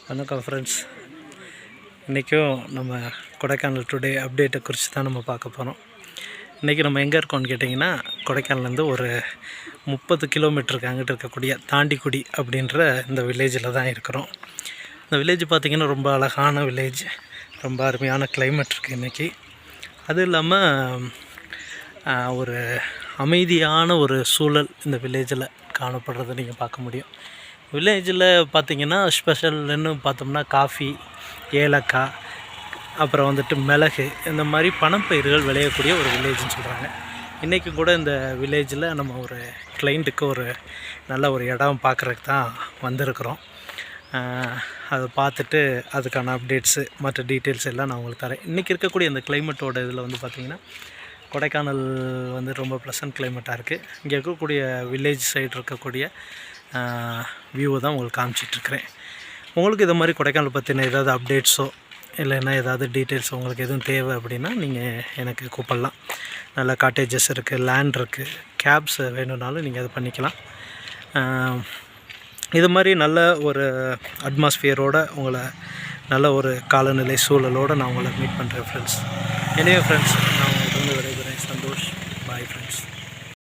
வணக்கம் ஃப்ரெண்ட்ஸ். இன்றைக்கும் நம்ம கொடைக்கானல் டுடே அப்டேட்டை குறித்து தான் நம்ம பார்க்க போகிறோம். இன்றைக்கி நம்ம எங்கே இருக்கோம்னு கேட்டிங்கன்னா, கொடைக்கானல்லேருந்து ஒரு 30 கிலோமீட்டருக்கு அங்கிட்டு இருக்கக்கூடிய தாண்டிக்குடி அப்படின்ற இந்த வில்லேஜில் தான் இருக்கிறோம். இந்த வில்லேஜ் பார்த்திங்கன்னா ரொம்ப அழகான வில்லேஜ், ரொம்ப அருமையான கிளைமேட் இருக்குது இன்றைக்கி. அதுவும் இல்லாமல் ஒரு அமைதியான ஒரு சூழல் இந்த வில்லேஜில் காணப்படுறதை நீங்கள் பார்க்க முடியும். வில்லேஜில் பார்த்திங்கன்னா ஸ்பெஷல்னு பார்த்தோம்னா காஃபி, ஏலக்காய், அப்புறம் வந்துட்டு மிளகு, இந்த மாதிரி பணப்பயிர்கள் விளையக்கூடிய ஒரு வில்லேஜ்னு சொல்கிறாங்க. இன்றைக்கி கூட இந்த வில்லேஜில் நம்ம ஒரு கிளைண்ட்டுக்கு ஒரு நல்ல ஒரு இடம் பார்க்குறதுக்கு தான் வந்திருக்கிறோம். அதை பார்த்துட்டு அதுக்கான அப்டேட்ஸு மற்ற டீட்டெயில்ஸ் எல்லாம் நான் உங்களுக்கு தரேன். இன்றைக்கி இருக்கக்கூடிய இந்த கிளைமேட்டோட இதில் வந்து பார்த்திங்கன்னா, கொடைக்கானல் வந்து ரொம்ப ப்ளசன்ட் கிளைமேட்டாக இருக்குது. இங்கே இருக்கக்கூடிய வில்லேஜ் சைடு இருக்கக்கூடிய வியூவை தான் உங்களுக்கு காமிச்சிட்ருக்கிறேன். உங்களுக்கு இதை மாதிரி கொடைக்கானல் பற்றின ஏதாவது அப்டேட்ஸோ இல்லைன்னா ஏதாவது டீட்டெயில்ஸ் உங்களுக்கு எதுவும் தேவை அப்படின்னா நீங்கள் எனக்கு கூப்பிடலாம். நல்ல காட்டேஜஸ் இருக்குது, லேண்ட் இருக்குது, கேப்ஸ் வேணும்னாலும் நீங்கள் அதை பண்ணிக்கலாம். இது மாதிரி நல்ல ஒரு அட்மாஸ்ஃபியரோடு உங்களை நல்ல ஒரு காலநிலை சூழலோடு நான் உங்களை மீட் பண்ணுறேன் ஃப்ரெண்ட்ஸ். எனவே ஃப்ரெண்ட்ஸ்,